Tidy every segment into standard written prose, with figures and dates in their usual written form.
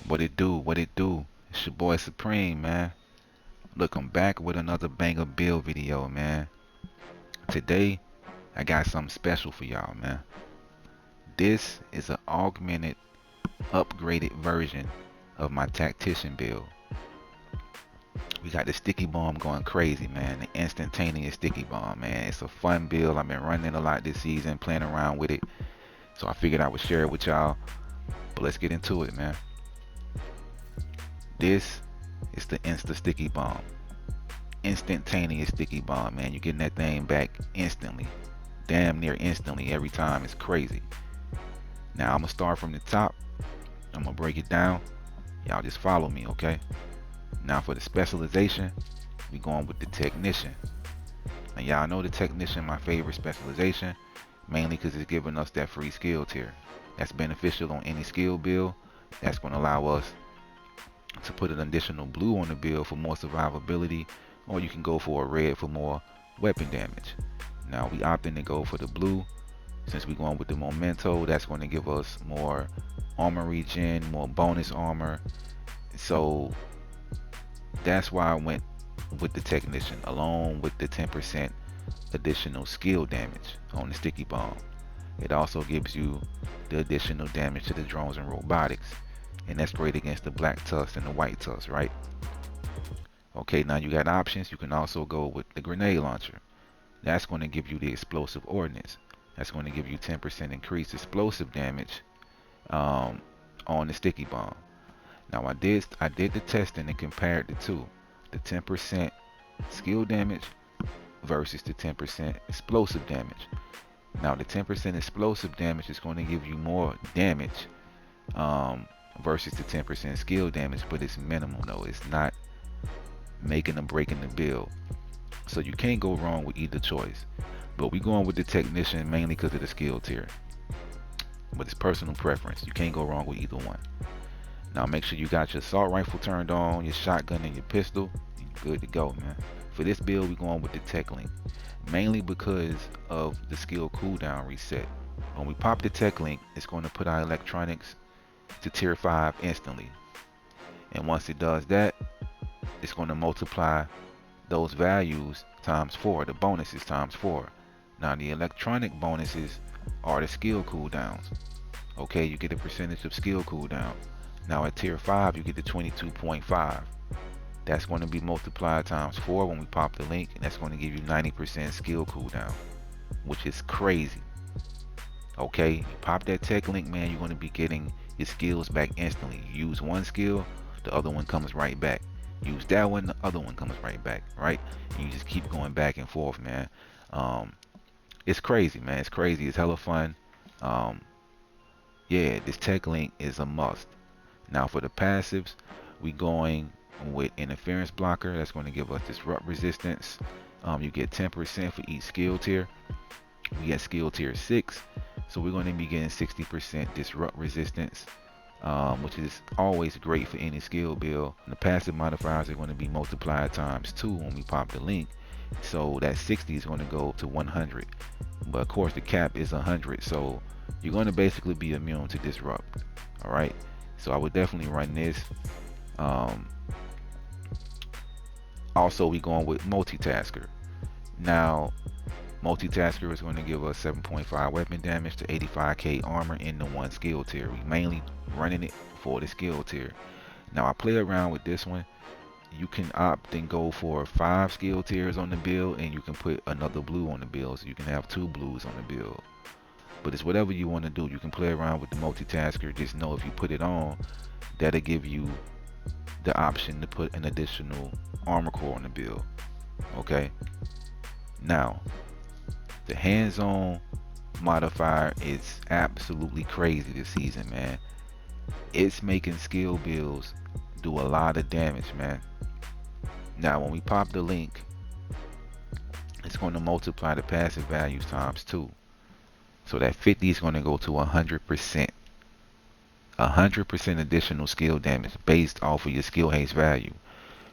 What it do? What it do? It's your boy Supreme, man. Look, I'm back with another banger build video, man. Today, I got something special for y'all, man. This is an augmented, upgraded version of my tactician build. We got the sticky bomb going crazy, man. The instantaneous sticky bomb, man. It's a fun build. I've been running a lot this season, playing around with it. So I figured I would share it with y'all. But let's get into it, man. This is the Insta sticky bomb. Instantaneous sticky bomb, man. You're getting that thing back instantly. Damn near instantly every time. It's crazy. Now I'm gonna start from the top. I'm gonna break it down. Y'all just follow me, okay? Now for the specialization, we going with the technician. And y'all know the technician my favorite specialization, mainly because it's giving us that free skill tier. That's beneficial on any skill build. That's gonna allow us to put an additional blue on the build for more survivability, or you can go for a red for more weapon damage. Now we opting to go for the blue since we're going with the memento. That's going to give us more armor regen, more bonus armor. So that's why I went with the technician along with the 10% additional skill damage on the sticky bomb. It also gives you the additional damage to the drones and robotics, and that's great against the black tusk and the white tusk, right? Okay, now you got options. You can also go with the grenade launcher. That's going to give you the explosive ordnance. That's going to give you 10% increased explosive damage on the sticky bomb. Now I did the testing and compared the two, the 10% skill damage versus the 10% explosive damage. Now the 10% explosive damage is going to give you more damage versus the 10% skill damage, but it's minimal though. It's not making or breaking the build. So you can't go wrong with either choice. But we going with the technician mainly because of the skill tier. But it's personal preference. You can't go wrong with either one. Now make sure you got your assault rifle turned on, your shotgun and your pistol. You're good to go, man. For this build, we're going with the tech link. Mainly because of the skill cooldown reset. When we pop the tech link, it's going to put our electronics to tier 5 instantly. And once it does that, it's going to multiply those values times 4, the bonuses times 4. Now the electronic bonuses are the skill cooldowns. Okay, you get a percentage of skill cooldown. Now at tier 5 you get the 22.5. That's going to be multiplied times 4 when we pop the link, and that's going to give you 90% skill cooldown, which is crazy. Okay, you pop that tech link, man, you're going to be getting your skills back instantly. You use one skill, the other one comes right back. Use that one, the other one comes right back, right? And you just keep going back and forth, man. It's crazy, man. It's crazy. It's hella fun. Yeah, this tech link is a must. Now for the passives, we going with interference blocker. That's going to give us disrupt resistance. You get 10% for each skill tier. We get skill tier 6, so we're going to be getting 60% disrupt resistance, which is always great for any skill build. The passive modifiers are going to be multiplied times 2 when we pop the link, so that 60 is going to go to 100. But of course the cap is 100, so you're going to basically be immune to disrupt. All right, so I would definitely run this. Also, we going with multitasker. Now multitasker is going to give us 7.5 weapon damage to 85k armor in the one skill tier. We mainly running it for the skill tier. Now I play around with this one. You can opt and go for 5 skill tiers on the build, and you can put another blue on the build, so you can have 2 blues on the build. But it's whatever you want to do. You can play around with the multitasker. Just know if you put it on, that'll give you the option to put an additional armor core on the build. Okay, now the hands-on modifier is absolutely crazy this season, man. It's making skill builds do a lot of damage, man. Now when we pop the link, it's going to multiply the passive values times 2, so that 50 is going to go to 100%. 100% additional skill damage based off of your skill haste value.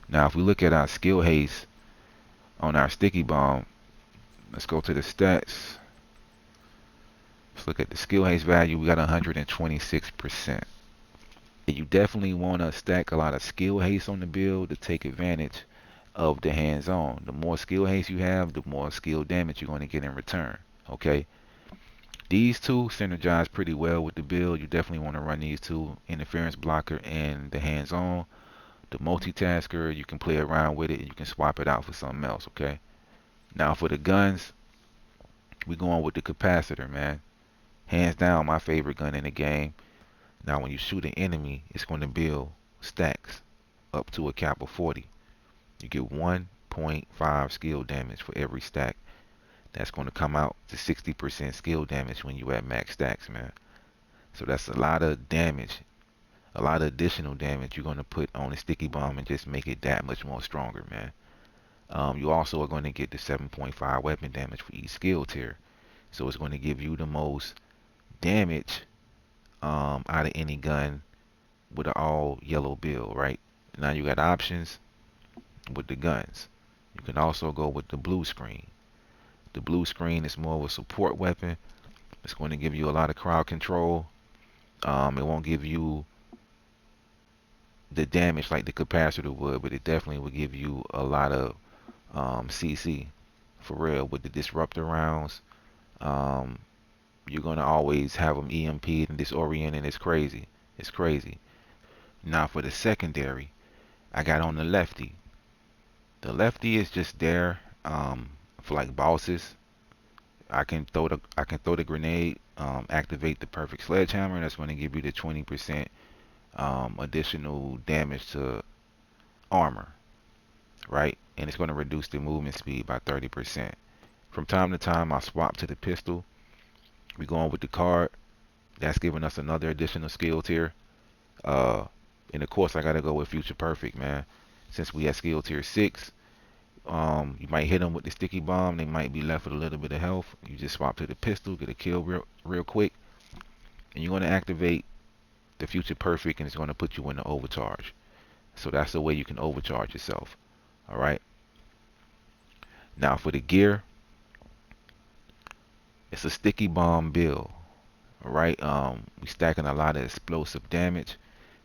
Now if we look at our skill haste on our sticky bomb, let's go to the stats. Let's look at the skill haste value. We got 126%. You definitely want to stack a lot of skill haste on the build to take advantage of the hands-on. The more skill haste you have, the more skill damage you're going to get in return. Okay, these two synergize pretty well with the build. You definitely want to run these two, interference blocker and the hands-on. The multitasker, you can play around with it. You can swap it out for something else. Okay. Now for the guns, we're going with the capacitor, man. Hands down, my favorite gun in the game. Now when you shoot an enemy, it's going to build stacks up to a cap of 40. You get 1.5 skill damage for every stack. That's going to come out to 60% skill damage when you at max stacks, man. So that's a lot of damage, a lot of additional damage you're going to put on a sticky bomb and just make it that much more stronger, man. You also are going to get the 7.5 weapon damage for each skill tier. So it's going to give you the most damage out of any gun with an all yellow build, right? Now you got options with the guns. You can also go with the blue screen. The blue screen is more of a support weapon. It's going to give you a lot of crowd control. It won't give you the damage like the capacitor would, but it definitely will give you a lot of CC for real with the disruptor rounds. Um, you're gonna always have them EMP'd and disoriented. It's crazy. It's crazy. Now for the secondary, I got on the lefty. The lefty is just there for like bosses. I can throw the grenade, activate the perfect sledgehammer. That's going to give you the 20% additional damage to armor, right? And it's going to reduce the movement speed by 30%. From time to time, I swap to the pistol. We go on with the card. That's giving us another additional skill tier. Uh, and of course, I got to go with Future Perfect, man. Since we at skill tier 6, you might hit them with the sticky bomb. They might be left with a little bit of health. You just swap to the pistol, get a kill real quick, and you're going to activate the Future Perfect, and it's going to put you in the overcharge. So that's the way you can overcharge yourself. All right. Now for the gear, it's a sticky bomb build. All right. We stacking a lot of explosive damage,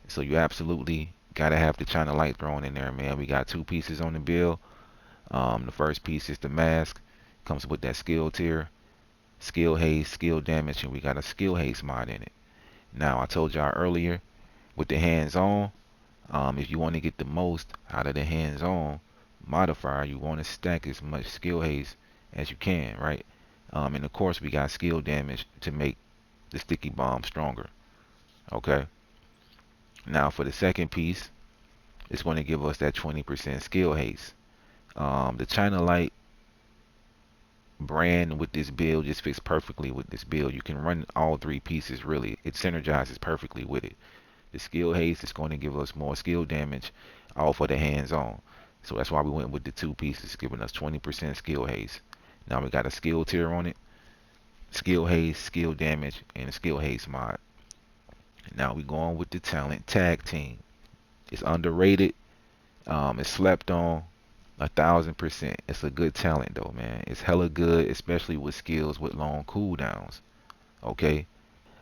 so you absolutely gotta have the China Light thrown in there, man. We got two pieces on the build. The first piece is the mask, comes with that skill tier, skill haste, skill damage, and we got a skill haste mod in it. Now I told y'all earlier with the hands on, if you want to get the most out of the hands on modifier, you want to stack as much skill haste as you can, right? And of course we got skill damage to make the sticky bomb stronger. Okay. Now for the second piece, it's going to give us that 20% skill haste. The China Light brand with this build just fits perfectly with this build. You can run all three pieces really. It synergizes perfectly with it. The skill haste is going to give us more skill damage all for the hands on. So that's why we went with the two pieces, giving us 20% skill haste. Now we got a skill tier on it. Skill haste, skill damage, and a skill haste mod. Now we go on with the talent tag team. It's underrated. It's slept on 1,000%. It's a good talent though, man. It's hella good, especially with skills with long cooldowns. Okay.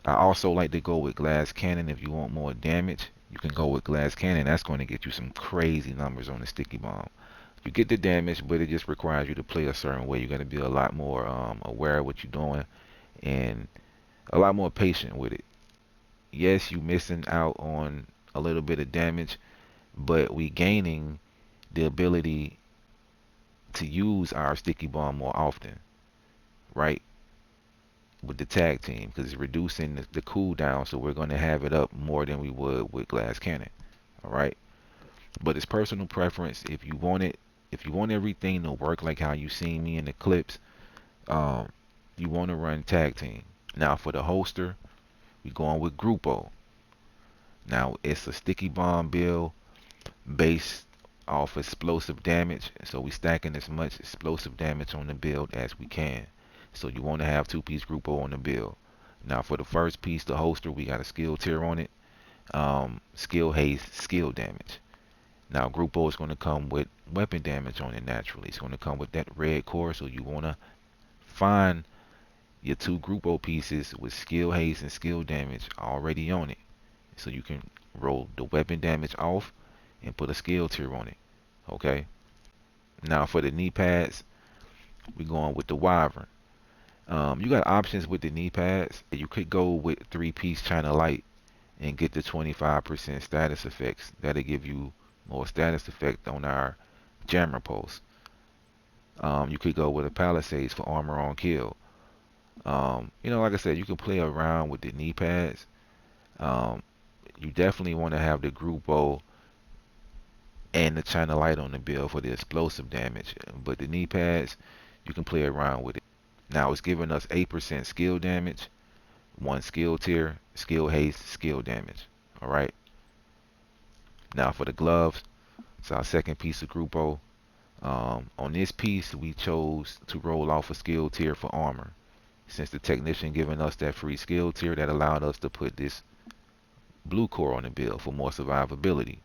I also like to go with glass cannon. If you want more damage, you can go with glass cannon. That's going to get you some crazy numbers on the sticky bomb. You get the damage, but it just requires you to play a certain way. You got to be a lot more aware of what you're doing and a lot more patient with it. Yes, you missing out on a little bit of damage, but we gaining the ability to use our sticky bomb more often, right? With the tag team, because it's reducing the cooldown, so we're going to have it up more than we would with glass cannon. All right, but it's personal preference. If you want it, if you want everything to work like how you seen me in the clips, um, you want to run tag team. Now for the holster, we going with Grupo. Now it's a sticky bomb build based off explosive damage, so we stacking as much explosive damage on the build as we can. So you want to have two-piece Grupo on the build. Now for the first piece, the holster, we got a skill tier on it. Skill haste, skill damage. Now Grupo is going to come with weapon damage on it naturally. It's going to come with that red core, so you want to find your two Grupo pieces with skill haste and skill damage already on it, so you can roll the weapon damage off, and put a skill tier on it. Okay. Now for the knee pads, we're going with the Wyvern. You got options with the knee pads. You could go with 3-piece China Light and get the 25% status effects. That'll give you more status effect on our jammer pulse. You could go with a Palisades for armor on kill. Like I said, you can play around with the knee pads. Um, you definitely want to have the group bow and the China Light on the build for the explosive damage. But the knee pads, you can play around with it. Now it's giving us 8% skill damage, 1 skill tier, skill haste, skill damage. Alright. Now for the gloves, it's our second piece of Grupo. On this piece, we chose to roll off a skill tier for armor. Since the technician giving us that free skill tier, that allowed us to put this blue core on the build for more survivability.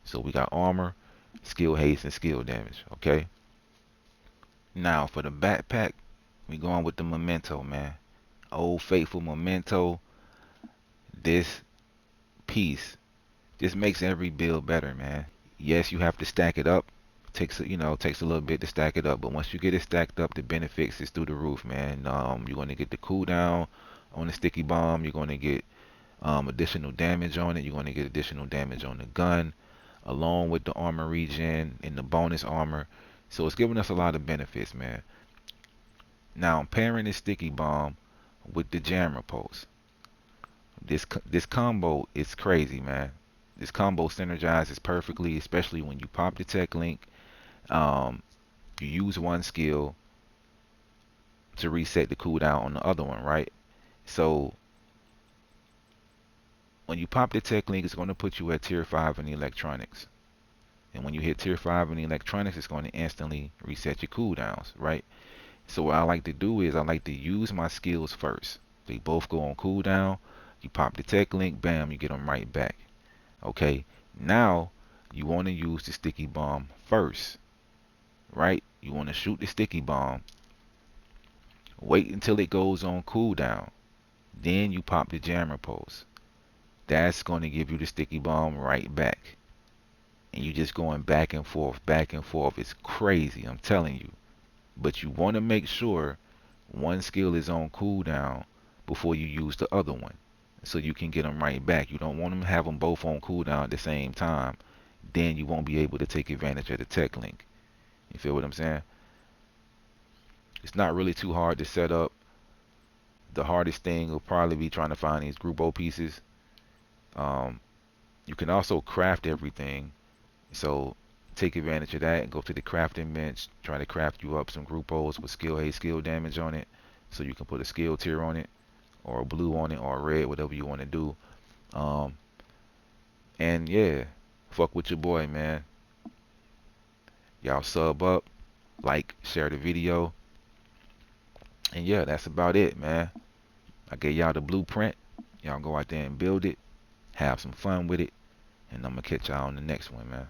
So we got armor, skill haste, and skill damage. Okay. Now for the backpack, we going with the Memento, man. Old faithful Memento. This piece just makes every build better, man. Yes, you have to stack it up. Takes a little bit to stack it up, but once you get it stacked up, the benefits is through the roof, man. You're gonna get the cooldown on the sticky bomb. You're gonna get additional damage on it. You're gonna get additional damage on the gun, along with the armor regen and the bonus armor. So it's giving us a lot of benefits, man. Now I'm pairing this sticky bomb with the jammer pulse. This combo is crazy, man. This combo synergizes perfectly, especially when you pop the tech link. You use one skill to reset the cooldown on the other one, right? So when you pop the tech link, it's going to put you at tier 5 in the electronics. And when you hit tier 5 in the electronics, it's going to instantly reset your cooldowns, right? So what I like to do is I like to use my skills first. They both go on cooldown. You pop the tech link, bam, you get them right back. Okay, now you want to use the sticky bomb first, right? You want to shoot the sticky bomb, wait until it goes on cooldown, then you pop the jammer pulse. That's going to give you the sticky bomb right back. And you're just going back and forth, back and forth. It's crazy, I'm telling you. But you want to make sure one skill is on cooldown before you use the other one, so you can get them right back. You don't want them to have them both on cooldown at the same time. Then you won't be able to take advantage of the tech link. You feel what I'm saying? It's not really too hard to set up. The hardest thing will probably be trying to find these group O pieces. Um, you can also craft everything. So take advantage of that and go to the crafting bench. Try to craft you up some group O's with skill haste, skill damage on it. So you can put a skill tier on it, or a blue on it, or a red, whatever you want to do. Um, and yeah, fuck with your boy, man. Y'all sub up, like, share the video. And yeah, that's about it, man. I gave y'all the blueprint. Y'all go out there and build it. Have some fun with it. And I'm going to catch y'all on the next one, man.